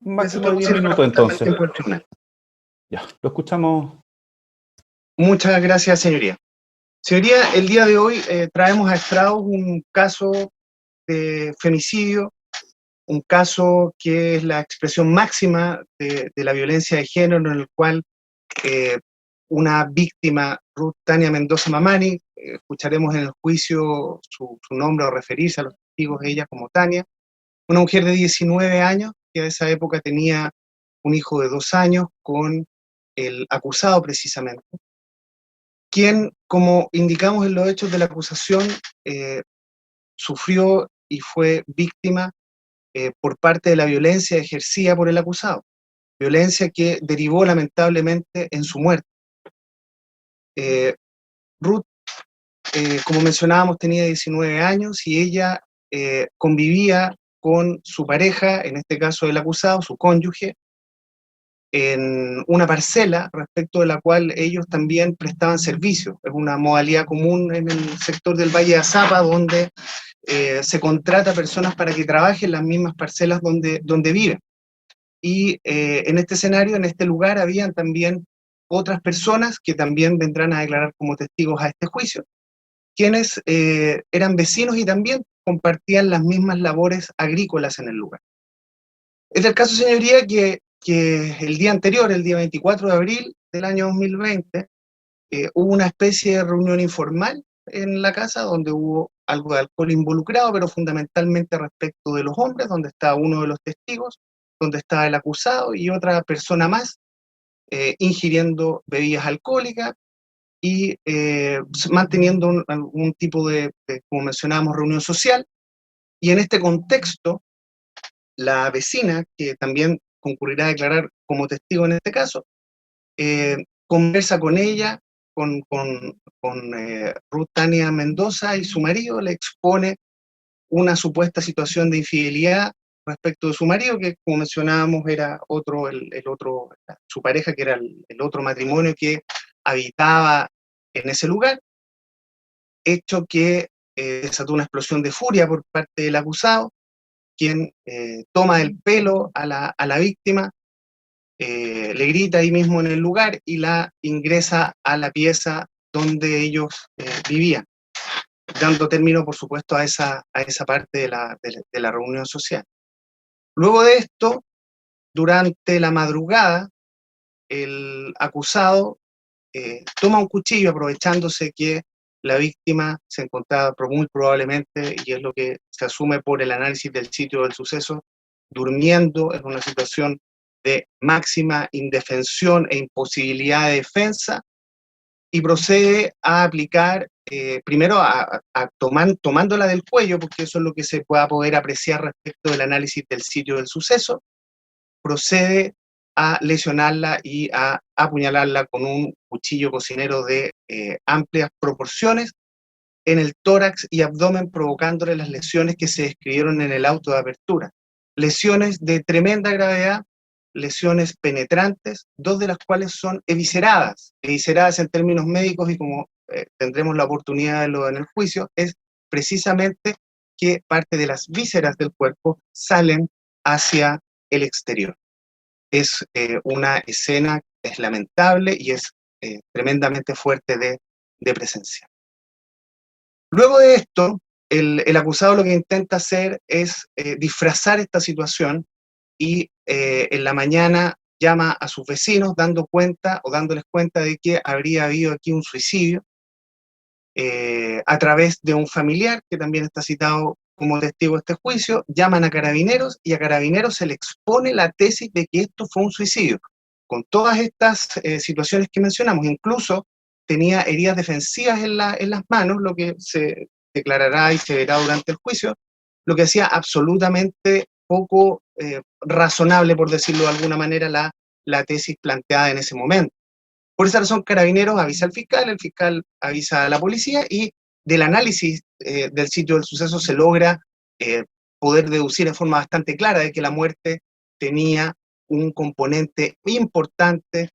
Máximo de 10 minutos entonces. Tiempo del tribunal. Ya, lo escuchamos. Muchas gracias, señoría. Señoría, el día de hoy traemos a estrados un caso de femicidio, un caso que es la expresión máxima de la violencia de género, en el cual una víctima, Ruth Tania Mendoza Mamani, escucharemos en el juicio su nombre o referirse a los testigos de ella como Tania, una mujer de 19 años que a esa época tenía un hijo de 2 años con el acusado precisamente, quien, como indicamos en los hechos de la acusación, sufrió y fue víctima por parte de la violencia ejercida por el acusado, violencia que derivó lamentablemente en su muerte. Ruth, como mencionábamos, tenía 19 años y ella convivía con su pareja, en este caso el acusado, su cónyuge, en una parcela respecto de la cual ellos también prestaban servicios. Es una modalidad común en el sector del Valle de Azapa, donde se contrata personas para que trabajen en las mismas parcelas donde viven. Y en este escenario, en este lugar, habían también otras personas que también vendrán a declarar como testigos a este juicio, quienes eran vecinos y también compartían las mismas labores agrícolas en el lugar. Es el caso, señoría, que el día anterior, el día 24 de abril del año 2020, hubo una especie de reunión informal en la casa donde hubo algo de alcohol involucrado, pero fundamentalmente respecto de los hombres, donde estaba uno de los testigos, donde estaba el acusado y otra persona más, ingiriendo bebidas alcohólicas y manteniendo un tipo de, como mencionábamos, reunión social. Y en este contexto, la vecina, que también concurrirá a declarar como testigo en este caso, conversa con ella, con Ruth Tania Mendoza y su marido, le expone una supuesta situación de infidelidad respecto de su marido, que como mencionábamos era otro, su pareja, que era el otro matrimonio que habitaba en ese lugar, hecho que desató una explosión de furia por parte del acusado, quien toma el pelo a la víctima, le grita ahí mismo en el lugar y la ingresa a la pieza donde ellos vivían, dando término, por supuesto, a esa parte de la reunión social. Luego de esto, durante la madrugada, el acusado toma un cuchillo, aprovechándose que la víctima se encontraba muy probablemente, y es lo que se asume por el análisis del sitio del suceso, durmiendo en una situación de máxima indefensión e imposibilidad de defensa, y procede a aplicar, primero tomándola del cuello, porque eso es lo que se pueda poder apreciar respecto del análisis del sitio del suceso, procede a lesionarla y a apuñalarla con un cuchillo cocinero de amplias proporciones en el tórax y abdomen, provocándole las lesiones que se describieron en el auto de apertura. Lesiones de tremenda gravedad, lesiones penetrantes, 2 de las cuales son evisceradas en términos médicos, y como tendremos la oportunidad de verlo en el juicio, es precisamente que parte de las vísceras del cuerpo salen hacia el exterior. Es una escena, es lamentable y es tremendamente fuerte de presenciar. Luego de esto, el acusado lo que intenta hacer es disfrazar esta situación y en la mañana llama a sus vecinos dándoles cuenta de que habría habido aquí un suicidio a través de un familiar que también está citado como testigo de este juicio. Llaman a Carabineros y a Carabineros se le expone la tesis de que esto fue un suicidio, con todas estas situaciones que mencionamos. Incluso tenía heridas defensivas en las manos, lo que se declarará y se verá durante el juicio, lo que hacía absolutamente poco razonable, por decirlo de alguna manera, la tesis planteada en ese momento. Por esa razón, Carabineros avisa al fiscal, el fiscal avisa a la policía, y del análisis del sitio del suceso se logra poder deducir en forma bastante clara de que la muerte tenía un componente importante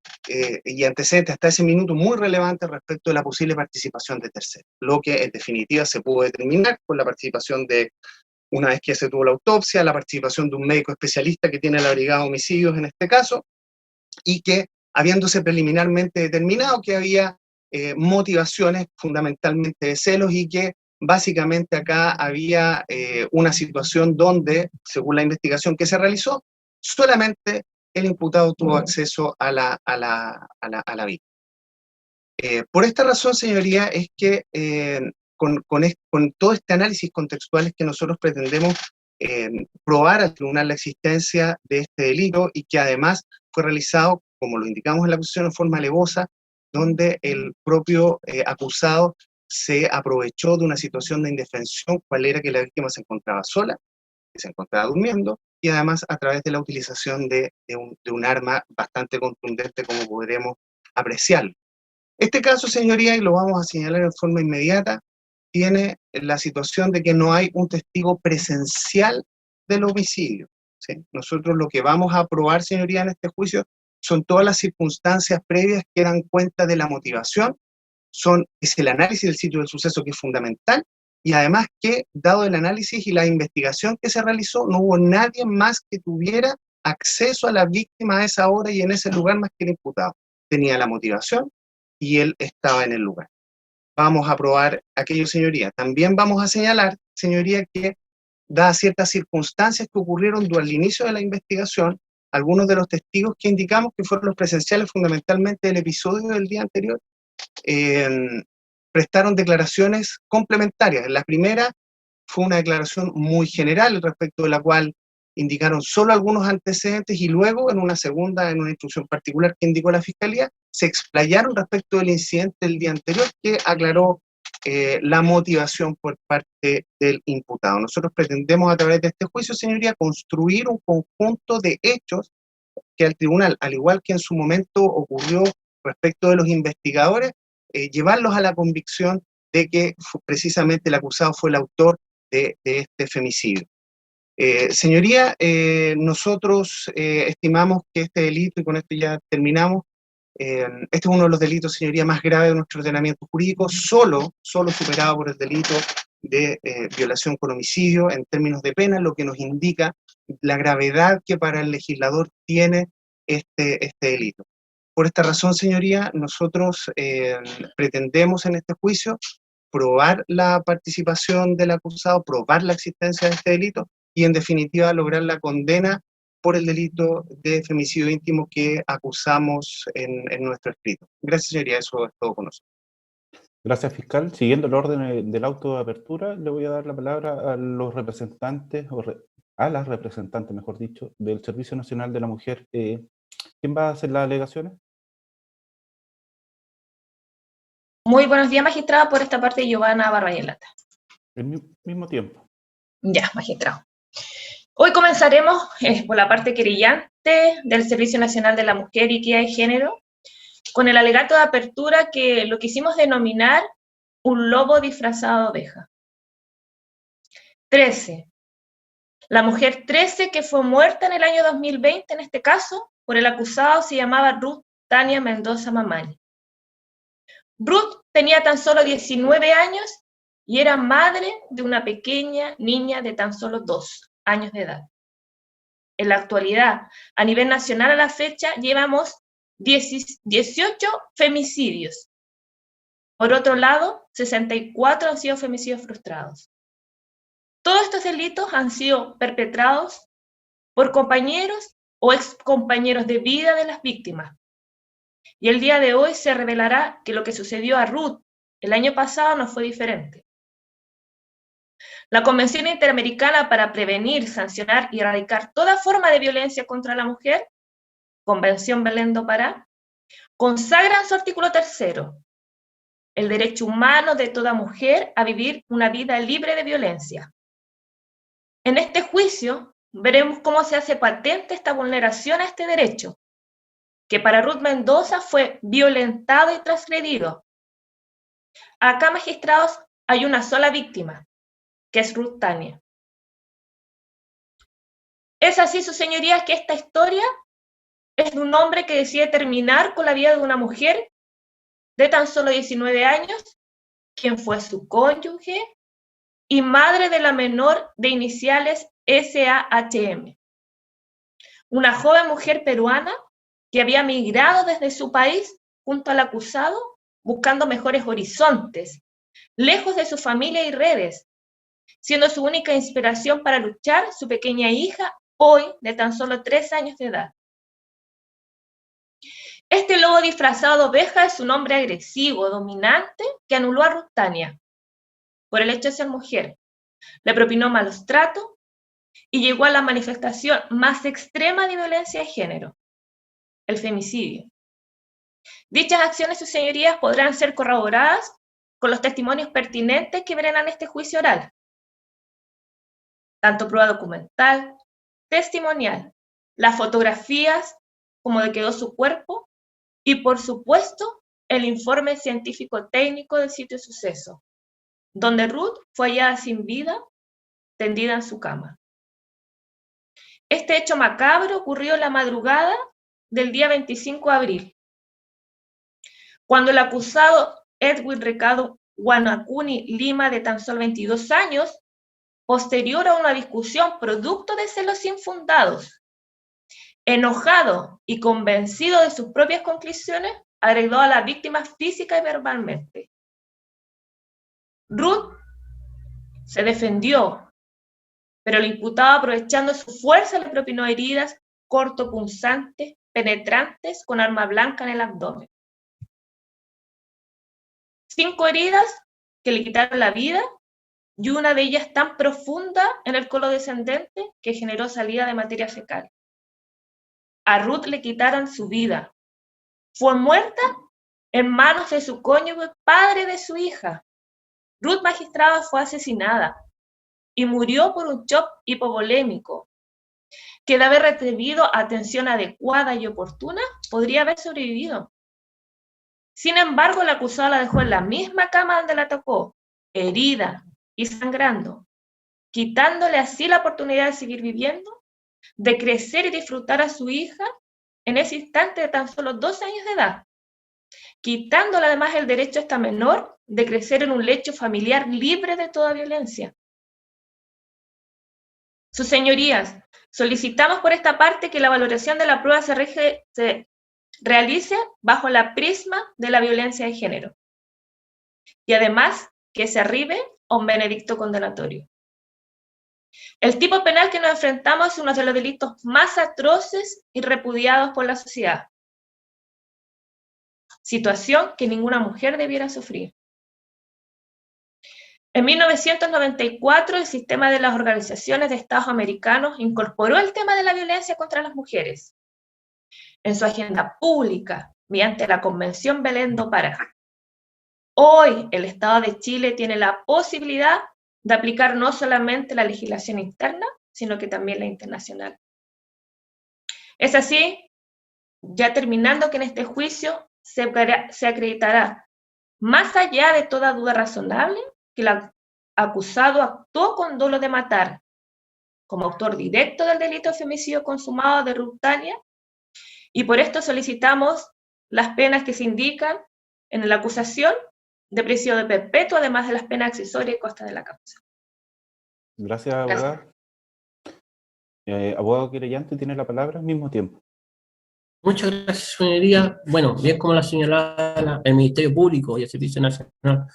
y antecedente hasta ese minuto muy relevante respecto de la posible participación de terceros, lo que en definitiva se pudo determinar con la participación de una vez que se tuvo la autopsia, la participación de un médico especialista que tiene la Brigada de Homicidios en este caso, y que habiéndose preliminarmente determinado que había motivaciones fundamentalmente de celos y que básicamente acá había una situación donde, según la investigación que se realizó, solamente el imputado tuvo acceso a la víctima. Por esta razón, señoría, es que con todo este análisis contextual es que nosotros pretendemos probar al tribunal la existencia de este delito y que además fue realizado, como lo indicamos en la acusación, en forma alevosa, donde el propio acusado se aprovechó de una situación de indefensión, cual era que la víctima se encontraba sola, que se encontraba durmiendo, y además a través de la utilización de un arma bastante contundente, como podremos apreciarlo. Este caso, señoría, y lo vamos a señalar en forma inmediata, tiene la situación de que no hay un testigo presencial del homicidio, ¿sí? Nosotros lo que vamos a probar, señoría, en este juicio son todas las circunstancias previas que dan cuenta de la motivación, es el análisis del sitio del suceso que es fundamental, y además que, dado el análisis y la investigación que se realizó, no hubo nadie más que tuviera acceso a la víctima a esa hora y en ese lugar más que el imputado. Tenía la motivación y él estaba en el lugar. Vamos a probar aquello, señoría. También vamos a señalar, señoría, que dadas ciertas circunstancias que ocurrieron al inicio de la investigación, algunos de los testigos que indicamos que fueron los presenciales fundamentalmente del episodio del día anterior, prestaron declaraciones complementarias. La primera fue una declaración muy general respecto de la cual indicaron solo algunos antecedentes y luego en una segunda, en una instrucción particular que indicó la Fiscalía, se explayaron respecto del incidente del día anterior que aclaró la motivación por parte del imputado. Nosotros pretendemos a través de este juicio, señoría, construir un conjunto de hechos que al tribunal, al igual que en su momento ocurrió respecto de los investigadores, llevarlos a la convicción de que precisamente el acusado fue el autor de este femicidio. Señoría, nosotros estimamos que este delito, y con esto ya terminamos, este es uno de los delitos, señoría, más graves de nuestro ordenamiento jurídico, solo superado por el delito de violación con homicidio en términos de pena, lo que nos indica la gravedad que para el legislador tiene este delito. Por esta razón, señoría, nosotros pretendemos en este juicio probar la participación del acusado, probar la existencia de este delito y, en definitiva, lograr la condena por el delito de femicidio íntimo que acusamos en nuestro escrito. Gracias, señoría, eso es todo con nosotros. Gracias, fiscal. Siguiendo el orden del auto de apertura, le voy a dar la palabra a los representantes, a las representantes, mejor dicho, del Servicio Nacional de la Mujer. ¿Quién va a hacer las alegaciones? Muy buenos días, magistrada. Por esta parte, Giovanna Barbayelata. Al mismo tiempo. Ya, magistrado. Hoy comenzaremos por la parte querellante del Servicio Nacional de la Mujer y Equidad de Género, con el alegato de apertura que lo quisimos denominar un lobo disfrazado de oveja. 13. La mujer 13 que fue muerta en el año 2020, en este caso, por el acusado se llamaba Ruth Tania Mendoza Mamani. Ruth tenía tan solo 19 años y era madre de una pequeña niña de tan solo 2 años de edad. En la actualidad, a nivel nacional a la fecha, llevamos 18 femicidios. Por otro lado, 64 han sido femicidios frustrados. Todos estos delitos han sido perpetrados por compañeros o excompañeros de vida de las víctimas. Y el día de hoy se revelará que lo que sucedió a Ruth el año pasado no fue diferente. La Convención Interamericana para Prevenir, Sancionar y Erradicar toda forma de violencia contra la mujer, Convención Belén do Pará, consagra en su artículo 3 el derecho humano de toda mujer a vivir una vida libre de violencia. En este juicio veremos cómo se hace patente esta vulneración a este derecho, que para Ruth Mendoza fue violentado y transgredido. Acá, magistrados, hay una sola víctima, que es Ruth Tania. Es así, sus señorías, que esta historia es de un hombre que decide terminar con la vida de una mujer de tan solo 19 años, quien fue su cónyuge, y madre de la menor de iniciales SAHM, una joven mujer peruana que había migrado desde su país junto al acusado buscando mejores horizontes, lejos de su familia y redes, siendo su única inspiración para luchar su pequeña hija, hoy de tan solo 3 años de edad. Este lobo disfrazado de oveja es un hombre agresivo, dominante, que anuló a Ruth Tania por el hecho de ser mujer, le propinó malos tratos y llegó a la manifestación más extrema de violencia de género, el femicidio. Dichas acciones, sus señorías, podrán ser corroboradas con los testimonios pertinentes que verán en este juicio oral, tanto prueba documental, testimonial, las fotografías, como de quedó su cuerpo, y por supuesto, el informe científico técnico del sitio de suceso, donde Ruth fue hallada sin vida, tendida en su cama. Este hecho macabro ocurrió en la madrugada del día 25 de abril, cuando el acusado Edwin Ricardo Guanacuni Lima, de tan solo 22 años, posterior a una discusión producto de celos infundados, enojado y convencido de sus propias conclusiones, agredó a la víctima física y verbalmente. Ruth se defendió, pero el imputado, aprovechando su fuerza, le propinó heridas cortopunzantes, penetrantes, con arma blanca en el abdomen. 5 heridas que le quitaron la vida, y una de ellas tan profunda en el colon descendente que generó salida de materia fecal. A Ruth le quitaron su vida. Fue muerta en manos de su cónyuge, padre de su hija. Ruth Magistrada fue asesinada y murió por un shock hipovolémico, que de haber recibido atención adecuada y oportuna, podría haber sobrevivido. Sin embargo, el acusado la dejó en la misma cama donde la atacó, herida y sangrando, quitándole así la oportunidad de seguir viviendo, de crecer y disfrutar a su hija en ese instante de tan solo 2 años de edad, quitándole además el derecho a esta menor de crecer en un lecho familiar libre de toda violencia. Sus señorías, solicitamos por esta parte que la valoración de la prueba se realice bajo la prisma de la violencia de género, y además que se arribe a un veredicto condenatorio. El tipo penal que nos enfrentamos es uno de los delitos más atroces y repudiados por la sociedad, situación que ninguna mujer debiera sufrir. En 1994, el sistema de las organizaciones de Estados americanos incorporó el tema de la violencia contra las mujeres en su agenda pública mediante la Convención Belén do Pará. Hoy, el Estado de Chile tiene la posibilidad de aplicar no solamente la legislación interna, sino que también la internacional. Es así, ya terminando, que en este juicio se acreditará, más allá de toda duda razonable, que el acusado actuó con dolo de matar, como autor directo del delito de femicidio consumado de Ruth Tania, y por esto solicitamos las penas que se indican en la acusación de prisión de perpetua, además de las penas accesorias y costa de la causa. Gracias, abogado. Abogado querellante, tiene la palabra al mismo tiempo. Muchas gracias, señoría. Bueno, bien como la señalaba el Ministerio Público y el Servicio Nacional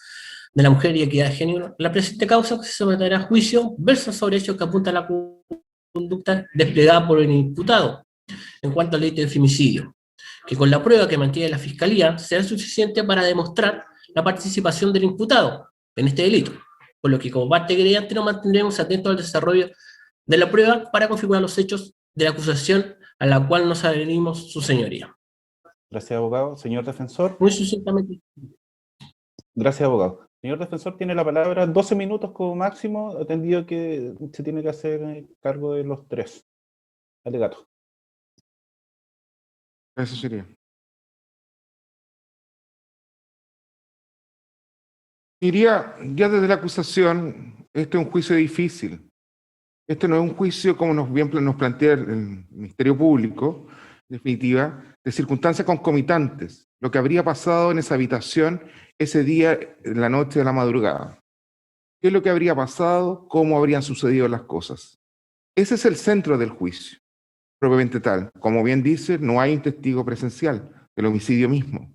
de la Mujer y Equidad de Género, la presente causa que se someterá a juicio versa sobre hechos que apuntan a la conducta desplegada por el imputado en cuanto al delito de femicidio, que con la prueba que mantiene la Fiscalía será suficiente para demostrar la participación del imputado en este delito, por lo que como parte querellante nos mantendremos atentos al desarrollo de la prueba para configurar los hechos de la acusación a la cual nos adherimos, su señoría. Gracias, abogado. Señor defensor. Muy sucintamente. Gracias, abogado. Señor defensor, tiene la palabra, 12 minutos como máximo, atendido que se tiene que hacer cargo de los 3 alegatos. Eso sería. Iría, ya desde la acusación, este es un juicio difícil. Este no es un juicio, como nos plantea el Ministerio Público, en definitiva, de circunstancias concomitantes, lo que habría pasado en esa habitación ese día, en la noche de la madrugada. qué es lo que habría pasado, cómo habrían sucedido las cosas. Ese es el centro del juicio, propiamente tal. Como bien dice, no hay un testigo presencial del homicidio mismo.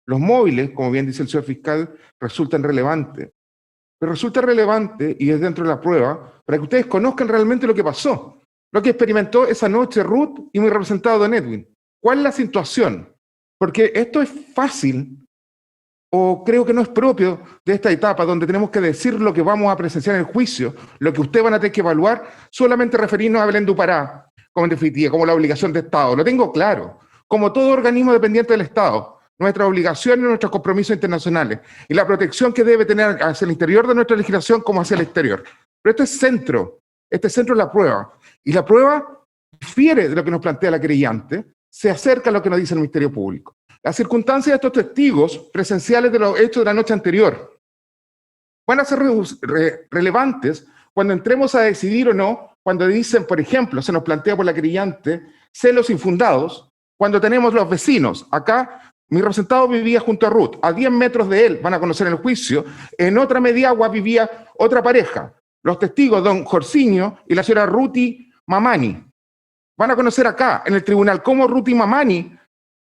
Los móviles, como bien dice el señor fiscal, resultan relevantes. Pero resulta relevante, y es dentro de la prueba, para que ustedes conozcan realmente lo que pasó, lo que experimentó esa noche Ruth y mi representado Don Edwin. ¿Cuál es la situación? Porque esto es fácil, o creo que no es propio de esta etapa, donde tenemos que decir lo que vamos a presenciar en el juicio, lo que ustedes van a tener que evaluar, solamente referirnos a Belén du Pará, como en definitiva, como la obligación de Estado. Lo tengo claro, como todo organismo dependiente del Estado, nuestras obligaciones y nuestros compromisos internacionales, y la protección que debe tener hacia el interior de nuestra legislación como hacia el exterior. Pero este centro es la prueba, y la prueba difiere de lo que nos plantea la querellante, se acerca a lo que nos dice el Ministerio Público. Las circunstancias de estos testigos presenciales de los hechos de la noche anterior van a ser relevantes cuando entremos a decidir o no, cuando dicen, por ejemplo, se nos plantea por la querellante, celos infundados, cuando tenemos los vecinos. Acá, mi representado vivía junto a Ruth, a 10 metros de él, van a conocer en el juicio, en otra mediagua vivía otra pareja, los testigos don Jorcinho y la señora Ruti Mamani. Van a conocer acá, en el tribunal, cómo Ruti Mamani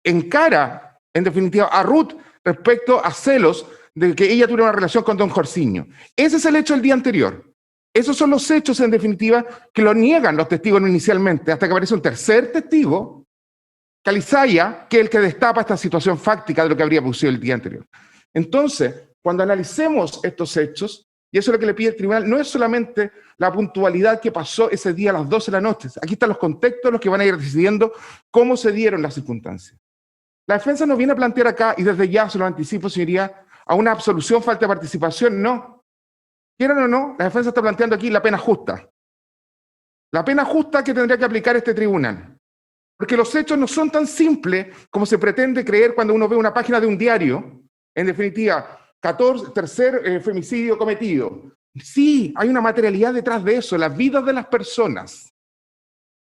encara, en definitiva, a Ruth respecto a celos de que ella tuviera una relación con don Jorcinho. Ese es el hecho del día anterior. Esos son los hechos, en definitiva, que lo niegan los testigos inicialmente, hasta que aparece un tercer testigo, Calizaya, que es el que destapa esta situación fáctica de lo que habría producido el día anterior. Entonces, cuando analicemos estos hechos, y eso es lo que le pide el tribunal, no es solamente la puntualidad que pasó ese día a las 12 de la noche. Aquí están los contextos, los que van a ir decidiendo cómo se dieron las circunstancias. La defensa nos viene a plantear acá, y desde ya se lo anticipo, señoría, a una absolución, falta de participación. No. Quieran o no, la defensa está planteando aquí la pena justa. La pena justa que tendría que aplicar este tribunal. Porque los hechos no son tan simples como se pretende creer cuando uno ve una página de un diario. En definitiva, tercer femicidio cometido. Sí, hay una materialidad detrás de eso, las vidas de las personas.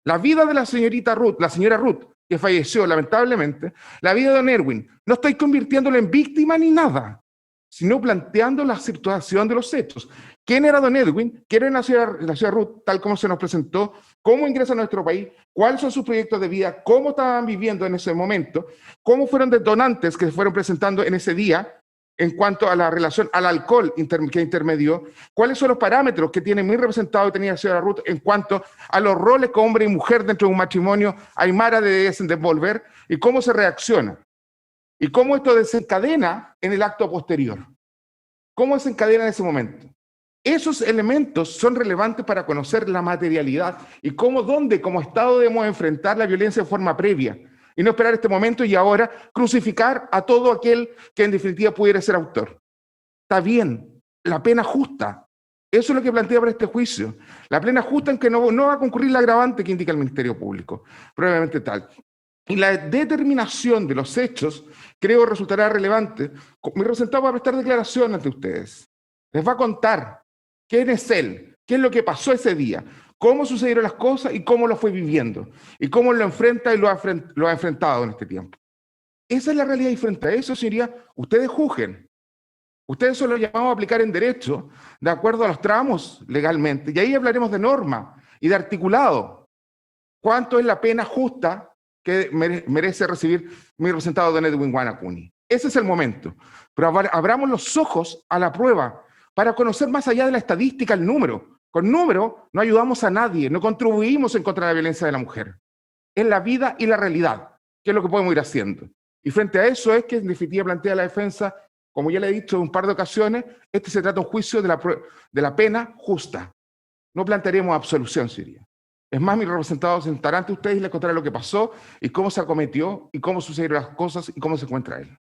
La vida de la señorita Ruth, la señora Ruth, que falleció lamentablemente, la vida de don Erwin. No estoy convirtiéndolo en víctima ni nada, sino planteando la situación de los hechos. ¿Quién era don Edwin? ¿Quién era la señora Ruth, tal como se nos presentó? ¿Cómo ingresa a nuestro país? ¿Cuáles son sus proyectos de vida? ¿Cómo estaban viviendo en ese momento? ¿Cómo fueron detonantes que se fueron presentando en ese día en cuanto a la relación al alcohol que intermedió? ¿Cuáles son los parámetros que tiene mi representado y tenía la señora Ruth en cuanto a los roles como hombre y mujer dentro de un matrimonio aymara de desenvolver? ¿Y cómo se reacciona? ¿Y cómo esto desencadena en el acto posterior? ¿Cómo desencadena en ese momento? Esos elementos son relevantes para conocer la materialidad y dónde como Estado debemos enfrentar la violencia de forma previa y no esperar este momento y ahora crucificar a todo aquel que en definitiva pudiera ser autor. Está bien, la pena justa. Eso es lo que plantea para este juicio. La pena justa en que no va a concurrir la agravante que indica el Ministerio Público, probablemente tal. Y la determinación de los hechos, creo, resultará relevante. Mi representado va a prestar declaración ante ustedes. Les va a contar quién es él, qué es lo que pasó ese día, cómo sucedieron las cosas y cómo lo fue viviendo, y cómo lo enfrenta y lo ha enfrentado en este tiempo. Esa es la realidad, y frente a eso, señoría, ustedes juzguen. Ustedes son los llamados a aplicar en derecho, de acuerdo a los tramos legalmente, y ahí hablaremos de norma y de articulado. ¿Cuánto es la pena justa que merece recibir mi representado don Edwin Guanacuni? Ese es el momento. Pero abramos los ojos a la prueba para conocer más allá de la estadística el número. Con número no ayudamos a nadie, no contribuimos en contra de la violencia de la mujer. Es la vida y la realidad, que es lo que podemos ir haciendo. Y frente a eso es que en definitiva plantea la defensa, como ya le he dicho en un par de ocasiones, se trata de un juicio de la pena justa. No plantearemos absolución, sería. Es más, mis representados se sentarán ante ustedes y les contarán lo que pasó y cómo se acometió y cómo sucedieron las cosas y cómo se encuentra él.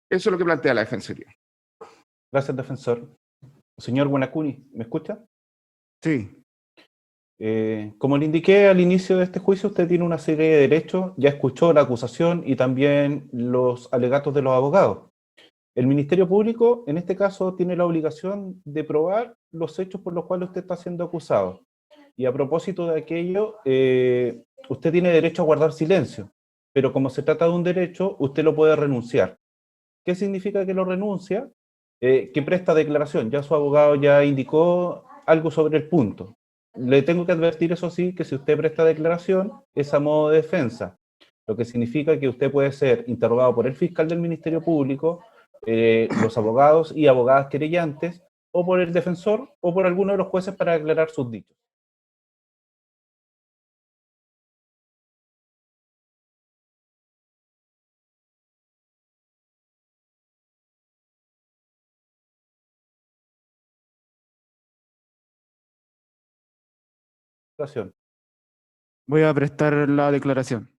Eso es lo que plantea la defensoría. Gracias, defensor. Señor Guanacuni, ¿me escucha? Sí. Como le indiqué al inicio de este juicio, usted tiene una serie de derechos, ya escuchó la acusación y también los alegatos de los abogados. El Ministerio Público, en este caso, tiene la obligación de probar los hechos por los cuales usted está siendo acusado. Y a propósito de aquello, usted tiene derecho a guardar silencio, pero como se trata de un derecho, usted lo puede renunciar. ¿Qué significa que lo renuncia? que presta declaración. Ya su abogado ya indicó algo sobre el punto. Le tengo que advertir, eso sí, que si usted presta declaración, es a modo de defensa, lo que significa que usted puede ser interrogado por el fiscal del Ministerio Público, los abogados y abogadas querellantes, o por el defensor, o por alguno de los jueces para aclarar sus dichos. Voy a prestar la declaración.